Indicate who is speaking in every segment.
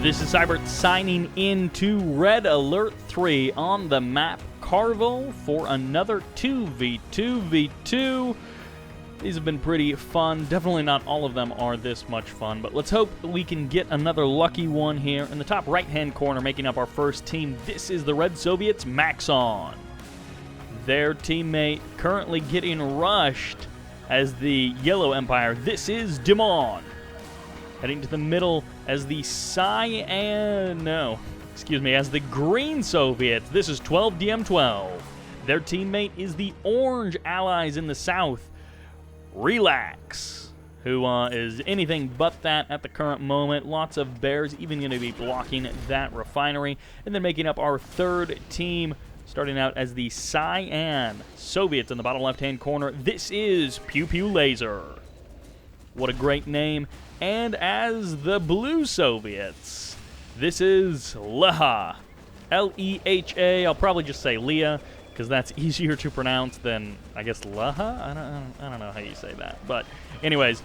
Speaker 1: This is Sybert signing in to Red Alert 3 on the map Carville for another 2v2v2. These have been pretty fun. Definitely not all of them are this much fun, but let's hope we can get another lucky one here. In the top right-hand corner, making up our first team, this is the Red Soviets' Maxon. Their teammate currently getting rushed as the Yellow Empire. This is Damon. Heading to the middle as the as the Green Soviets. This is 12DM12. Their teammate is the Orange Allies in the south, Relax, who is anything but that at the current moment. Lots of bears, even going to be blocking that refinery. And then making up our third team, starting out as the Cyan Soviets in the bottom left-hand corner. This is Pew Pew Laser. What a great name. And as the Blue Soviets, this is Leha. L-E-H-A. I'll probably just say Leah, because that's easier to pronounce than, I guess, Leha? I don't know how you say that. But anyways,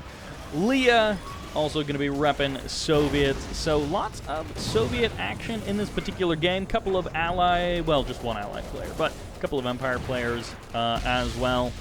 Speaker 1: Leah also going to be repping Soviets. So lots of Soviet action in this particular game. Couple of ally, well, just one ally player, but a couple of Empire players as well.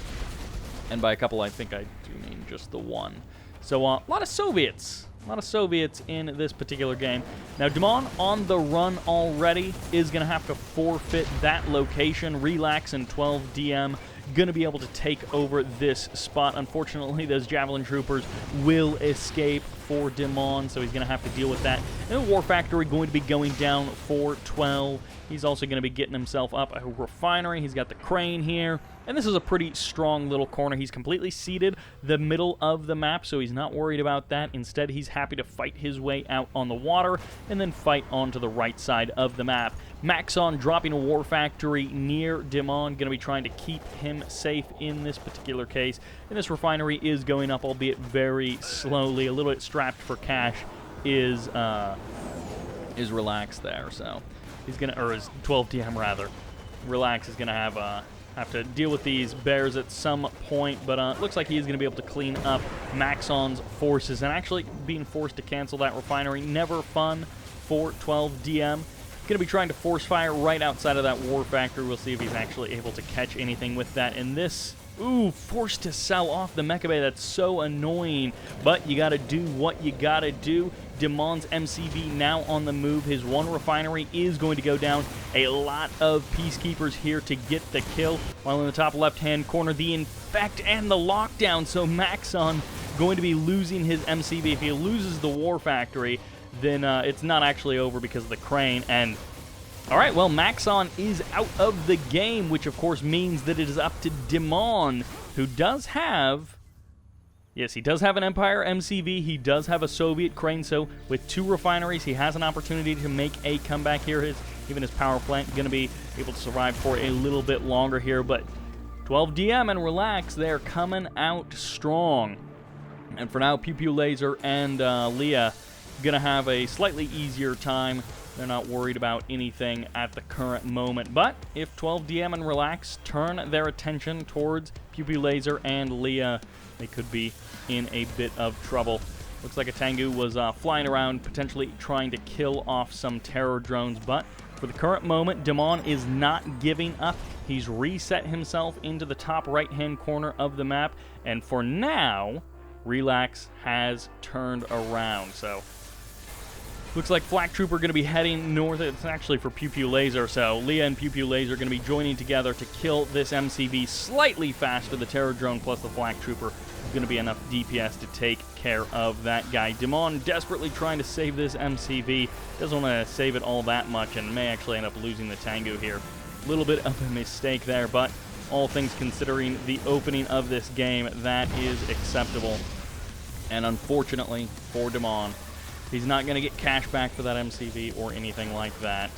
Speaker 1: And by a couple, I think I do mean just the one. So a lot of Soviets. A lot of Soviets in this particular game. Now, Damon on the run already is going to have to forfeit that location. Relax and 12DM going to be able to take over this spot. Unfortunately, those Javelin Troopers will escape for Damon, so he's going to have to deal with that. And the War Factory going to be going down for 12. He's also going to be getting himself up a refinery. He's got the crane here. And this is a pretty strong little corner. He's completely seated the middle of the map, so he's not worried about that. Instead, he's happy to fight his way out on the water and then fight onto the right side of the map. Maxon dropping a War Factory near Damon, going to be trying to keep him safe in this particular case. And this refinery is going up, albeit very slowly. A little bit strapped for cash is Relax there, so he's going to, or is 12DM rather. Relax is going to have to deal with these bears at some point, but it looks like he's going to be able to clean up Maxon's forces, and actually being forced to cancel that refinery, never fun for 12DM. Going to be trying to force fire right outside of that War Factory. We'll see if he's actually able to catch anything with that. And this, forced to sell off the Mecha Bay. That's so annoying, but you got to do what you got to do. Damon's MCV now on the move. His one refinery is going to go down. A lot of Peacekeepers here to get the kill. While in the top left-hand corner, the Infect and the Lockdown. So Maxon going to be losing his MCV. If he loses the War Factory, then it's not actually over because of the crane. And all right, well, Maxon is out of the game, which of course means that it is up to Damon, who does have, yes, he does have an Empire MCV. He does have a Soviet crane. So with two refineries, he has an opportunity to make a comeback here. Even his power plant going to be able to survive for a little bit longer here. But 12DM and Relax, they're coming out strong. And for now, Pew Pew Laser and Leah going to have a slightly easier time. They're not worried about anything at the current moment. But if 12DM and Relax turn their attention towards Pew Pew Laser and Leah, they could be in a bit of trouble. Looks like a Tengu was flying around, potentially trying to kill off some terror drones. But for the current moment, Damon is not giving up. He's reset himself into the top right-hand corner of the map. And for now, Relax has turned around. So looks like Flak Trooper going to be heading north. It's actually for Pew Pew Laser, so Leah and Pew Pew Laser are going to be joining together to kill this MCV slightly faster. The Terror Drone plus the Flak Trooper is going to be enough DPS to take care of that guy. Damon desperately trying to save this MCV. Doesn't want to save it all that much and may actually end up losing the Tengu here. A little bit of a mistake there, but all things considering the opening of this game, that is acceptable. And unfortunately for Damon, he's not going to get cash back for that MCV or anything like that,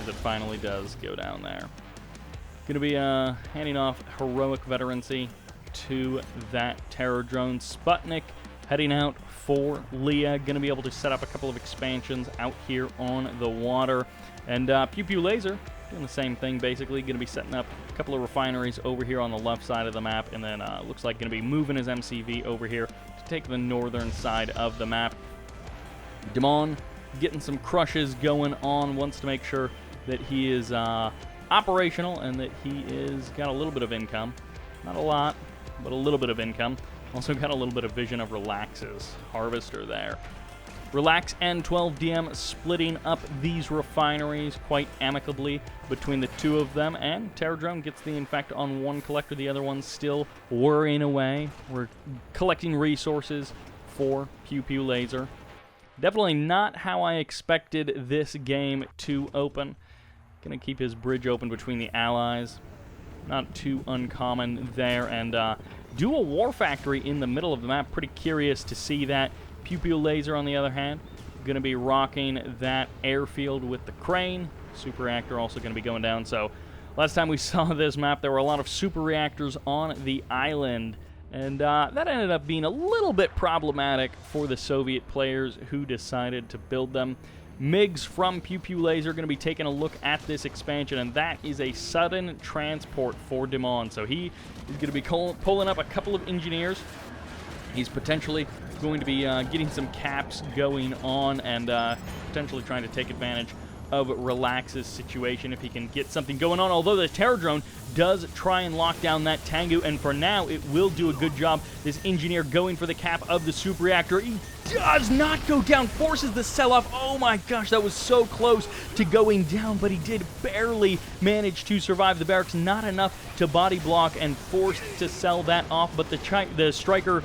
Speaker 1: as it finally does go down there. Going to be handing off heroic veterancy to that terror drone. Sputnik heading out for Leah. Going to be able to set up a couple of expansions out here on the water. And Pew Pew Laser doing the same thing, basically. Going to be setting up a couple of refineries over here on the left side of the map. And then looks like going to be moving his MCV over here to take the northern side of the map. Damon getting some crushes going on, wants to make sure that he is operational and that he is got a little bit of income. Not a lot, but a little bit of income. Also got a little bit of vision of Relax's Harvester there. Relax and 12DM splitting up these refineries quite amicably between the two of them, and Terror Drone gets the infect on one collector, the other one's still worrying away. We're collecting resources for Pew Pew Laser. Definitely not how I expected this game to open. Gonna keep his bridge open between the allies. Not too uncommon there, and dual war factory in the middle of the map. Pretty curious to see that. Pew Pew Laser, on the other hand, going to be rocking that airfield with the crane. Super reactor also going to be going down. So last time we saw this map, there were a lot of super reactors on the island, and that ended up being a little bit problematic for the Soviet players who decided to build them. MiGs from Pew Pew Laser are going to be taking a look at this expansion, and that is a sudden transport for Damon. So he is going to be pulling up a couple of engineers. He's potentially going to be getting some caps going on and potentially trying to take advantage of Relax's situation if he can get something going on, although the Terror Drone does try and lock down that Tengu, and for now it will do a good job. This engineer going for the cap of the super reactor. He does not go down, forces the sell-off. Oh my gosh, that was so close to going down, but he did barely manage to survive the barracks. Not enough to body block and forced to sell that off, but the Striker...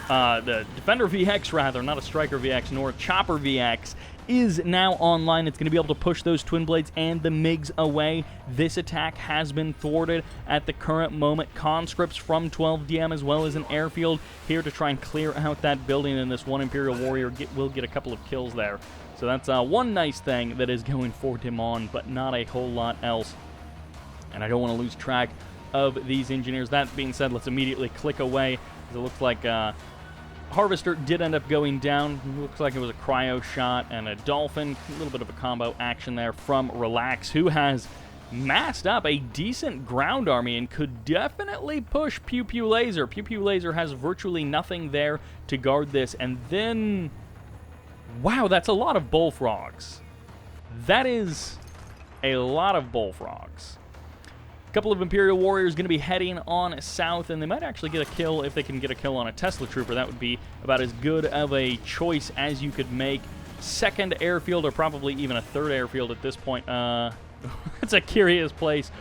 Speaker 1: the Defender VX, rather, not a Striker VX, nor a Chopper VX, is now online. It's going to be able to push those Twin Blades and the MiGs away. This attack has been thwarted at the current moment. Conscripts from 12DM as well as an airfield here to try and clear out that building, and this one Imperial Warrior will get a couple of kills there. So that's one nice thing that is going for Damon, but not a whole lot else. And I don't want to lose track of these engineers. That being said, let's immediately click away, because it looks like... Harvester did end up going down. Looks like it was a cryo shot and a dolphin. A little bit of a combo action there from Relax, who has massed up a decent ground army and could definitely push Pew Pew Laser. Pew Pew Laser has virtually nothing there to guard this. And then... wow, that's a lot of bullfrogs. That is a lot of bullfrogs. A couple of Imperial Warriors going to be heading on south, and they might actually get a kill if they can get a kill on a Tesla Trooper. That would be about as good of a choice as you could make. Second airfield, or probably even a third airfield at this point. It's a curious place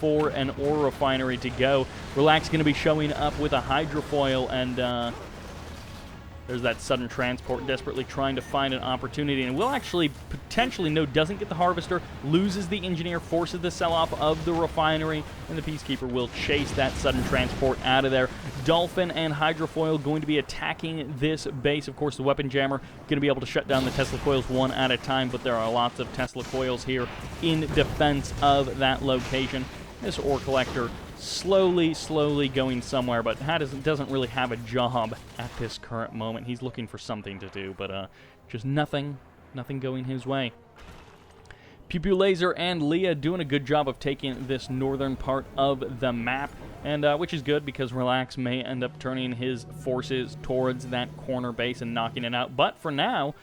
Speaker 1: for an ore refinery to go. Relax going to be showing up with a hydrofoil, and there's that sudden transport, desperately trying to find an opportunity, and will actually potentially, no, doesn't get the Harvester, loses the engineer, forces the sell-off of the refinery, and the Peacekeeper will chase that sudden transport out of there. Dolphin and Hydrofoil going to be attacking this base. Of course, the Weapon Jammer going to be able to shut down the Tesla coils one at a time, but there are lots of Tesla coils here in defense of that location. This ore collector slowly going somewhere, but doesn't really have a job at this current moment. He's looking for something to do, but just nothing going his way. Pew Pew Laser and Leah doing a good job of taking this northern part of the map, and which is good because Relax may end up turning his forces towards that corner base and knocking it out. But for now,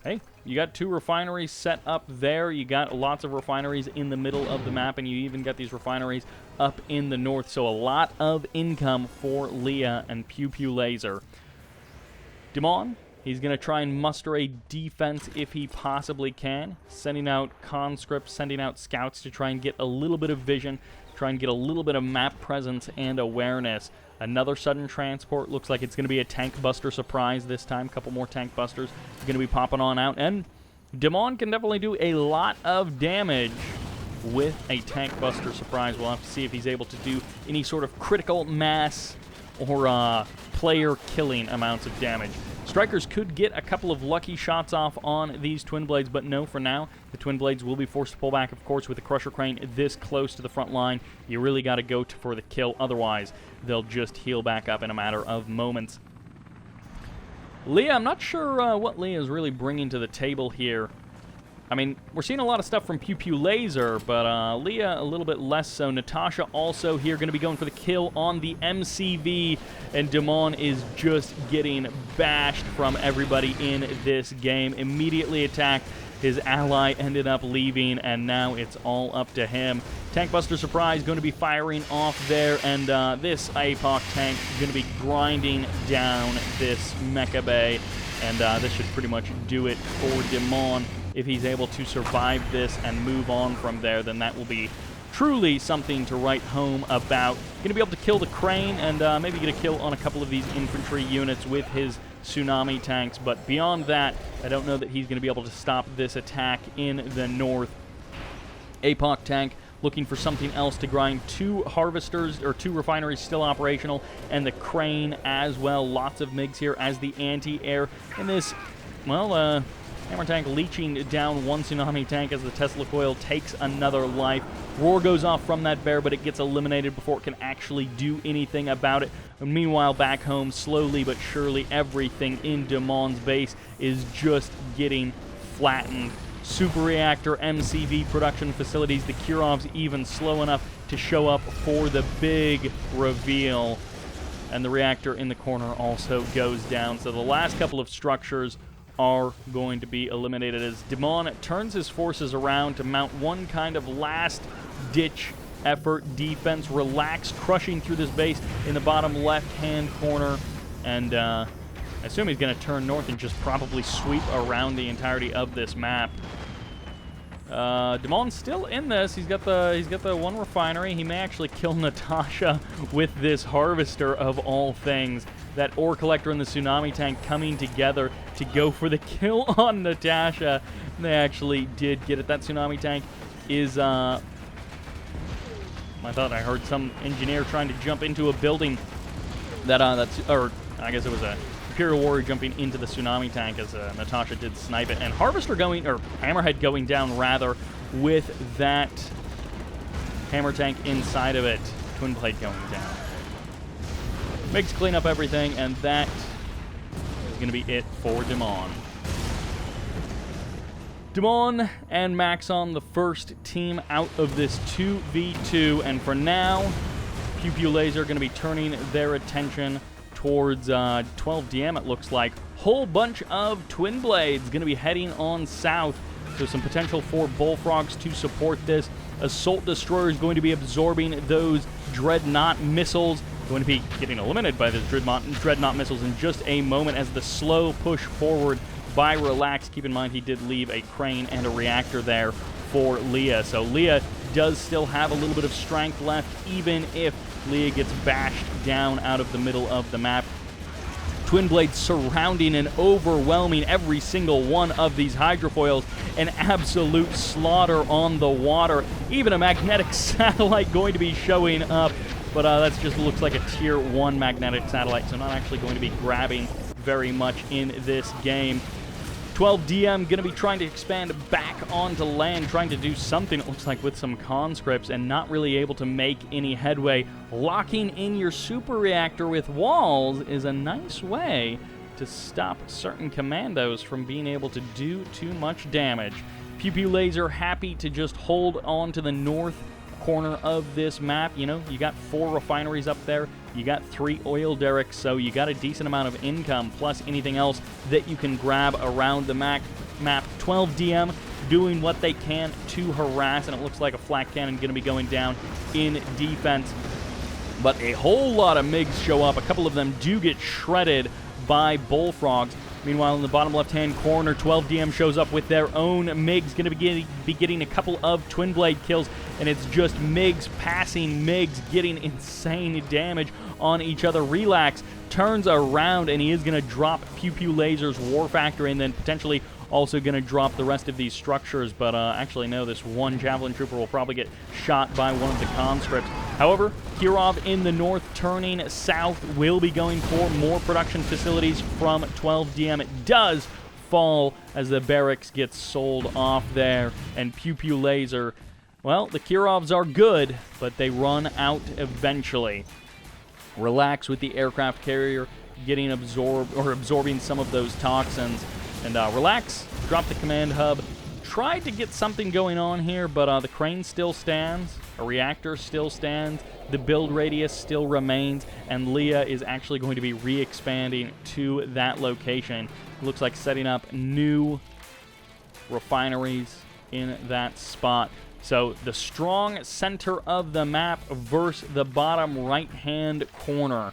Speaker 1: hey, you got two refineries set up there. You got lots of refineries in the middle of the map, and you even got these refineries up in the north. So a lot of income for Leah and Pew Pew Laser. Damon, he's going to try and muster a defense if he possibly can. Sending out conscripts, sending out scouts to try and get a little bit of vision, try and get a little bit of map presence and awareness. Another sudden transport. Looks like it's going to be a tank buster surprise this time. A couple more tank busters going to be popping on out. And Damon can definitely do a lot of damage with a tank buster surprise. We'll have to see if he's able to do any sort of critical mass or player-killing amounts of damage. Strikers could get a couple of lucky shots off on these Twin Blades, but no, for now, the Twin Blades will be forced to pull back, of course, with the Crusher Crane this close to the front line. You really got to go for the kill, otherwise they'll just heal back up in a matter of moments. Leah, I'm not sure what Leah is really bringing to the table here. I mean, we're seeing a lot of stuff from Pew Pew Laser, but Leah a little bit less so. Natasha also here going to be going for the kill on the MCV, and Damon is just getting bashed from everybody in this game. Immediately attacked. His ally ended up leaving, and now it's all up to him. Tank Buster Surprise going to be firing off there, and this APOC tank going to be grinding down this Mecha Bay, and this should pretty much do it for Damon. If he's able to survive this and move on from there, then that will be truly something to write home about. Going to be able to kill the crane and maybe get a kill on a couple of these infantry units with his tsunami tanks, but beyond that, I don't know that he's going to be able to stop this attack in the north. APOC tank looking for something else to grind. 2 harvesters, or 2 refineries still operational, and the crane as well. Lots of MiGs here as the anti-air. And this, well, Hammer tank leeching down 1 tsunami tank as the Tesla coil takes another life. Roar goes off from that bear, but it gets eliminated before it can actually do anything about it. And meanwhile, back home, slowly but surely, everything in Damon's base is just getting flattened. Super reactor, MCV production facilities, the Kirov's even slow enough to show up for the big reveal. And the reactor in the corner also goes down. So the last couple of structures are going to be eliminated as Damon turns his forces around to mount one kind of last-ditch effort defense. Relax, crushing through this base in the bottom left-hand corner, and I assume he's going to turn north and just probably sweep around the entirety of this map. Damon's still in this. He's got the 1 refinery. He may actually kill Natasha with this harvester of all things. That ore collector and the tsunami tank coming together to go for the kill on Natasha. They actually did get it. That tsunami tank is, I thought I heard some engineer trying to jump into a building or I guess it was a Imperial Warrior jumping into the tsunami tank as Natasha did snipe it. And Harvester going, or Hammerhead going down rather, with that hammer tank inside of it. Twin Blade going down. MiGs clean up everything, and that is going to be it for Damon. Damon and Maxon, the first team out of this 2v2, and for now, Pew Pew Laser are going to be turning their attention towards 12DM, it looks like. Whole bunch of Twin Blades going to be heading on south, so some potential for Bullfrogs to support this. Assault Destroyer is going to be absorbing those Dreadnought missiles. Going to be getting eliminated by those Dreadnought missiles in just a moment as the slow push forward by Relax. Keep in mind he did leave a crane and a reactor there for Leah. So Leah does still have a little bit of strength left, even if Leah gets bashed down out of the middle of the map. Twin Blades surrounding and overwhelming every single one of these hydrofoils. An absolute slaughter on the water. Even a magnetic satellite going to be showing up. But that just looks like a tier 1 magnetic satellite, so not actually going to be grabbing very much in this game. 12DM going to be trying to expand back onto land, trying to do something, it looks like, with some conscripts, and not really able to make any headway. Locking in your super reactor with walls is a nice way to stop certain commandos from being able to do too much damage. Pew Pew Laser happy to just hold on to the north corner of this map. You know, you got 4 refineries up there, you got 3 oil derricks, so you got a decent amount of income, plus anything else that you can grab around the map. 12DM doing what they can to harass, and it looks like a flak cannon going to be going down in defense. But a whole lot of MiGs show up. A couple of them do get shredded by Bullfrogs. Meanwhile, in the bottom left-hand corner, 12DM shows up with their own MiGs, going to be getting a couple of Twin Blade kills, and it's just MiGs passing MiGs, getting insane damage on each other. Relax turns around, and he is going to drop Pew Pew Laser's War Factor, and then potentially also going to drop the rest of these structures. But actually, no, this one Javelin Trooper will probably get shot by one of the conscripts. However, Kirov in the north turning south will be going for more production facilities from 12DM. It does fall as the barracks gets sold off there, and Pew Pew Laser, well, the Kirovs are good, but they run out eventually. Relax with the aircraft carrier getting absorbing some of those toxins. And Relax, drop the command hub, tried to get something going on here, but the crane still stands, a reactor still stands, the build radius still remains, and Leah is actually going to be re-expanding to that location. It looks like setting up new refineries in that spot. So the strong center of the map versus the bottom right-hand corner.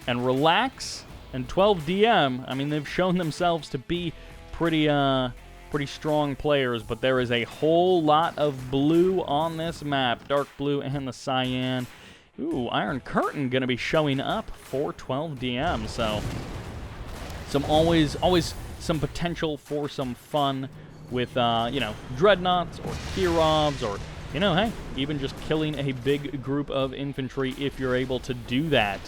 Speaker 1: And Relax and 12DM, I mean, they've shown themselves to be pretty strong players, but there is a whole lot of blue on this map. Dark blue and the cyan. Ooh, Iron Curtain going to be showing up for 12DM, so always some potential for some fun with, you know, Dreadnoughts or Kirovs or, you know, hey, even just killing a big group of infantry if you're able to do that.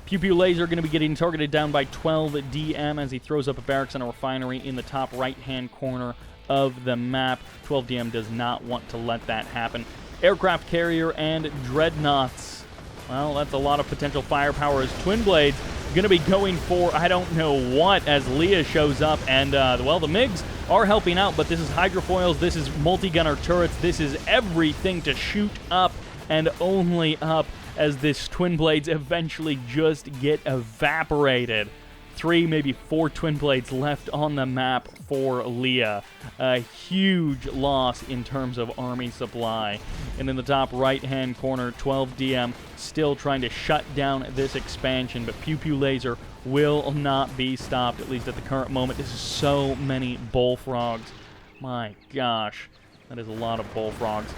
Speaker 1: Pew Pew Laser going to be getting targeted down by 12DM as he throws up a barracks and a refinery in the top right-hand corner of the map. 12DM does not want to let that happen. Aircraft Carrier and Dreadnoughts. Well, that's a lot of potential firepower as Twin Blades going to be going for I don't know what as Leah shows up. And, well, the MiGs are helping out, but this is hydrofoils, this is multi-gunner turrets, this is everything to shoot up and only up as this Twin Blades eventually just get evaporated. 3, maybe 4 Twin Blades left on the map for Leah. A huge loss in terms of army supply. And in the top right-hand corner, 12DM still trying to shut down this expansion, but Pew Pew Laser will not be stopped, at least at the current moment. This is so many bullfrogs. My gosh, that is a lot of bullfrogs.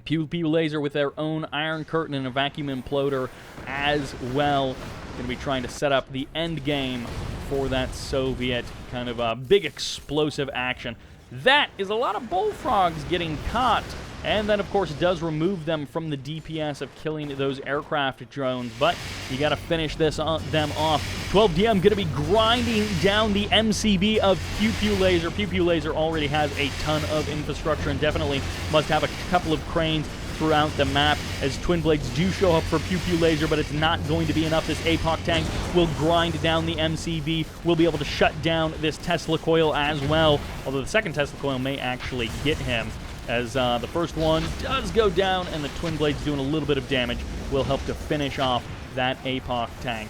Speaker 1: Pew Pew Laser with their own Iron Curtain and a vacuum imploder as well. Going to be trying to set up the end game for that Soviet kind of big explosive action. That is a lot of bullfrogs getting caught, and then of course it does remove them from the DPS of killing those aircraft drones, but you got to finish them off. 12DM going to be grinding down the MCB of Pew Pew Laser. Pew Pew Laser already has a ton of infrastructure and definitely must have a couple of cranes throughout the map as Twin Blades do show up for Pew Pew Laser, but it's not going to be enough. This APOC tank will grind down the MCV, will be able to shut down this Tesla coil as well, although the second Tesla coil may actually get him, as the first one does go down and the Twin Blades doing a little bit of damage will help to finish off that APOC tank.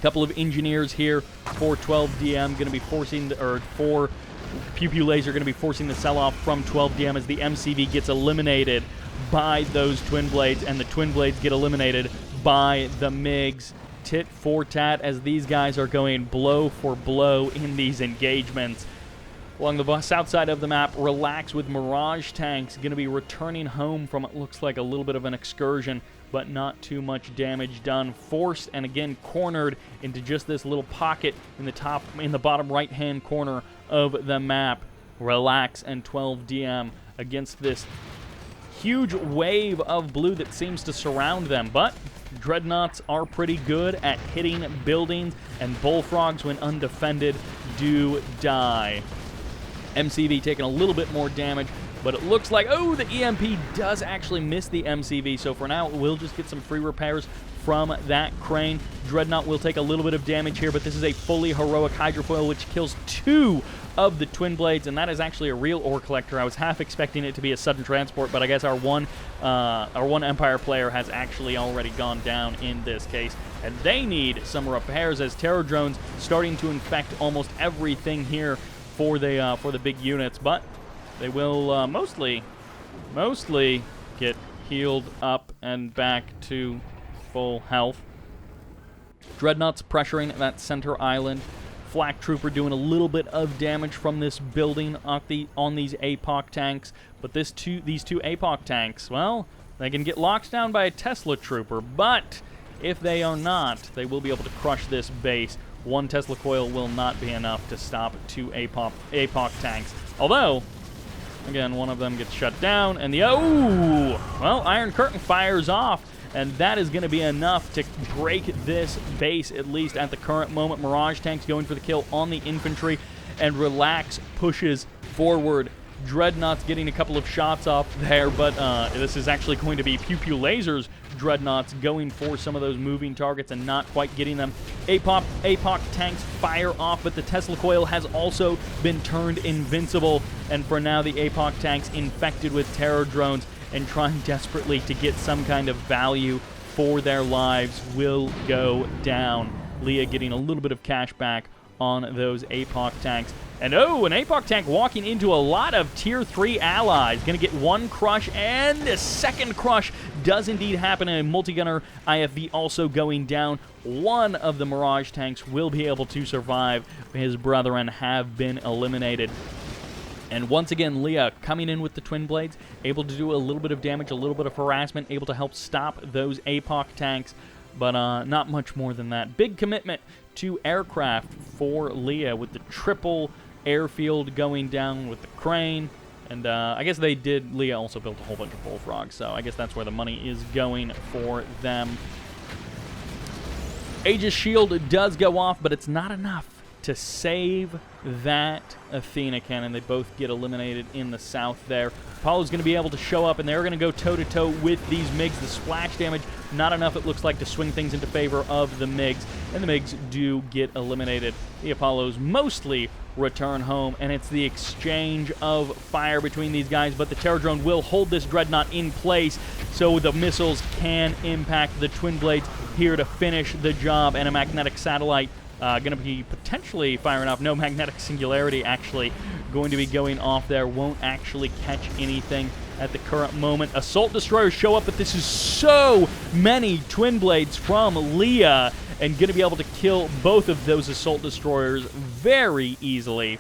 Speaker 1: Couple of engineers here for 12DM going to be forcing, or for Pew Pew Laser going to be forcing the sell-off from 12DM as the MCV gets eliminated by those Twin Blades, and the Twin Blades get eliminated by the MiGs. Tit for tat as these guys are going blow for blow in these engagements. Along the south side of the map, Relax with Mirage tanks going to be returning home from what looks like a little bit of an excursion, but not too much damage done. Forced and again cornered into just this little pocket in the bottom right-hand corner of the map. Relax and 12DM against this huge wave of blue that seems to surround them, but Dreadnoughts are pretty good at hitting buildings, and bullfrogs, when undefended, do die. MCV taking a little bit more damage, but it looks like, oh, the EMP does actually miss the MCV, so for now, we'll just get some free repairs from that crane. Dreadnought will take a little bit of damage here, but this is a fully heroic hydrofoil, which kills 2 of the Twin Blades, and that is actually a real ore collector. I was half expecting it to be a sudden transport, but I guess our one Empire player has actually already gone down in this case, and they need some repairs as terror drones starting to infect almost everything here for the big units, but they will mostly get healed up and back to full health. Dreadnoughts pressuring that center island. Flak Trooper doing a little bit of damage from this building on these APOC tanks, but these two APOC tanks, well, they can get locked down by a Tesla Trooper, but if they are not, they will be able to crush this base. 1 Tesla coil will not be enough to stop 2 APOC tanks, although, again, one of them gets shut down, and well, Iron Curtain fires off, and that is going to be enough to break this base, at least at the current moment. Mirage tanks going for the kill on the infantry, and Relax pushes forward. Dreadnoughts getting a couple of shots off there, but this is actually going to be Pew Pew Laser's dreadnoughts, going for some of those moving targets and not quite getting them. APOC tanks fire off, but the Tesla coil has also been turned invincible, and for now the APOC tanks infected with terror drones and trying desperately to get some kind of value for their lives will go down. Leah getting a little bit of cash back on those APOC tanks. And oh, an APOC tank walking into a lot of Tier 3 allies. Going to get one crush, and a second crush does indeed happen. A multi-gunner IFV also going down. One of the Mirage tanks will be able to survive. His brethren have been eliminated. And once again, Leah coming in with the twin blades, able to do a little bit of damage, a little bit of harassment, able to help stop those APOC tanks, but not much more than that. Big commitment to aircraft for Leah with the triple airfield going down with the crane. And I guess they did, Leah also built a whole bunch of bullfrogs, so I guess that's where the money is going for them. Aegis shield does go off, but it's not enough to save that Athena cannon. They both get eliminated in the south there. Apollo's going to be able to show up, and they're going to go toe-to-toe with these MiGs. The splash damage, not enough, it looks like, to swing things into favor of the MiGs, and the MiGs do get eliminated. The Apollos mostly return home, and it's the exchange of fire between these guys, but the terror drone will hold this dreadnought in place so the missiles can impact the twin blades here to finish the job, and a magnetic satellite going to be potentially firing off. No, magnetic singularity actually going to be going off there. Won't actually catch anything at the current moment. Assault destroyers show up, but this is so many twin blades from Leah, and going to be able to kill both of those assault destroyers very easily.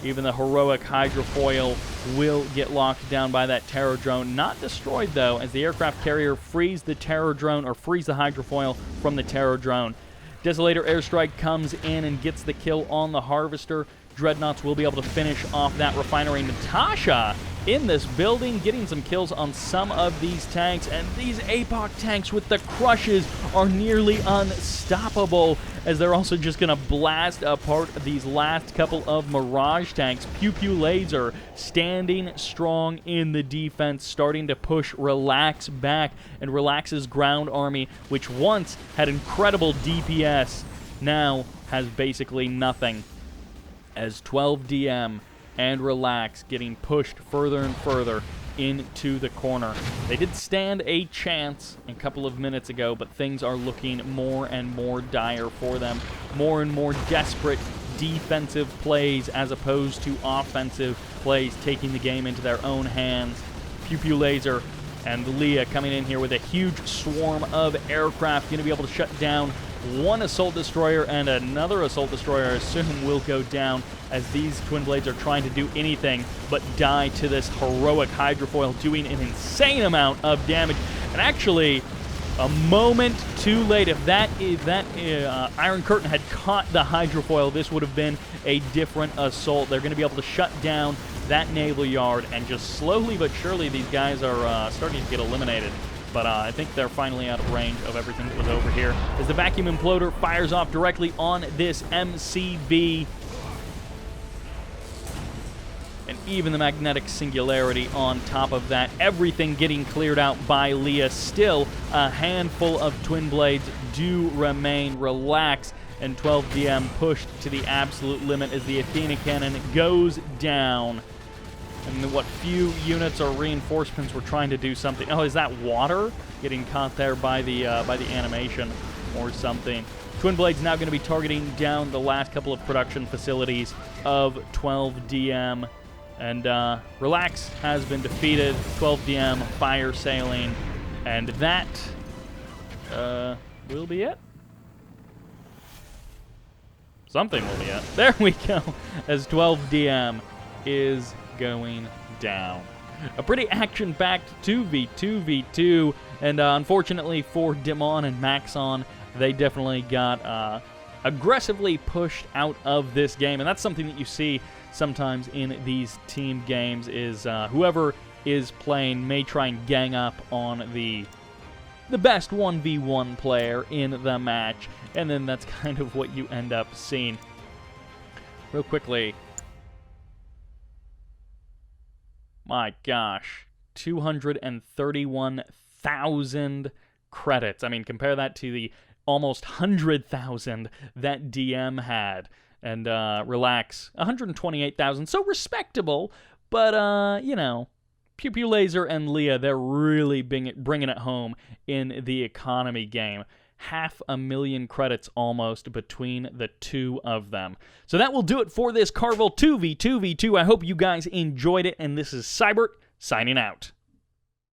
Speaker 1: Even the heroic hydrofoil will get locked down by that terror drone. Not destroyed, though, as the aircraft carrier frees the terror drone, or frees the hydrofoil from the terror drone. Desolator airstrike comes in and gets the kill on the harvester. Dreadnoughts will be able to finish off that refinery. Natasha in this building, getting some kills on some of these tanks, and these APOC tanks with the crushes are nearly unstoppable, as they're also just going to blast apart these last couple of Mirage tanks. Pew Pew Laser standing strong in the defense, starting to push Relax back, and Relax's ground army, which once had incredible DPS, now has basically nothing, as 12DM and Relax getting pushed further and further into the corner. They did stand a chance a couple of minutes ago, but things are looking more and more dire for them. More and more desperate defensive plays as opposed to offensive plays, taking the game into their own hands. Pew Pew Laser and Leah coming in here with a huge swarm of aircraft, going to be able to shut down one assault destroyer, and another assault destroyer, I assume, will go down, as these twin blades are trying to do anything but die to this heroic hydrofoil, doing an insane amount of damage. And actually, a moment too late. If that Iron Curtain had caught the hydrofoil, this would have been a different assault. They're going to be able to shut down that naval yard, and just slowly but surely these guys are starting to get eliminated. But I think they're finally out of range of everything that was over here, as the vacuum imploder fires off directly on this MCV. And even the magnetic singularity on top of that. Everything getting cleared out by Leah. Still, a handful of twin blades do remain. Relax, and 12DM pushed to the absolute limit as the Athena cannon goes down. And what few units or reinforcements were trying to do something. Oh, is that water getting caught there by the animation or something? Twin Blade's now going to be targeting down the last couple of production facilities of 12DM. And Relax has been defeated. 12DM fire sailing. And that will be it. Something will be it. There we go. As 12DM is going down. A pretty action-packed 2v2v2, and unfortunately for Damon and Maxon, they definitely got aggressively pushed out of this game, and that's something that you see sometimes in these team games, is whoever is playing may try and gang up on the best 1v1 player in the match, and then that's kind of what you end up seeing. Real quickly, my gosh, 231,000 credits. I mean, compare that to the almost 100,000 that DM had. And Relax, 128,000. So respectable, but, you know, Pew Pew Laser and Leah, they're really bringing it home in the economy game. 500,000 credits almost between the two of them. So that will do it for this Carville 2v2v2. I hope you guys enjoyed it, and this is Sybert signing out.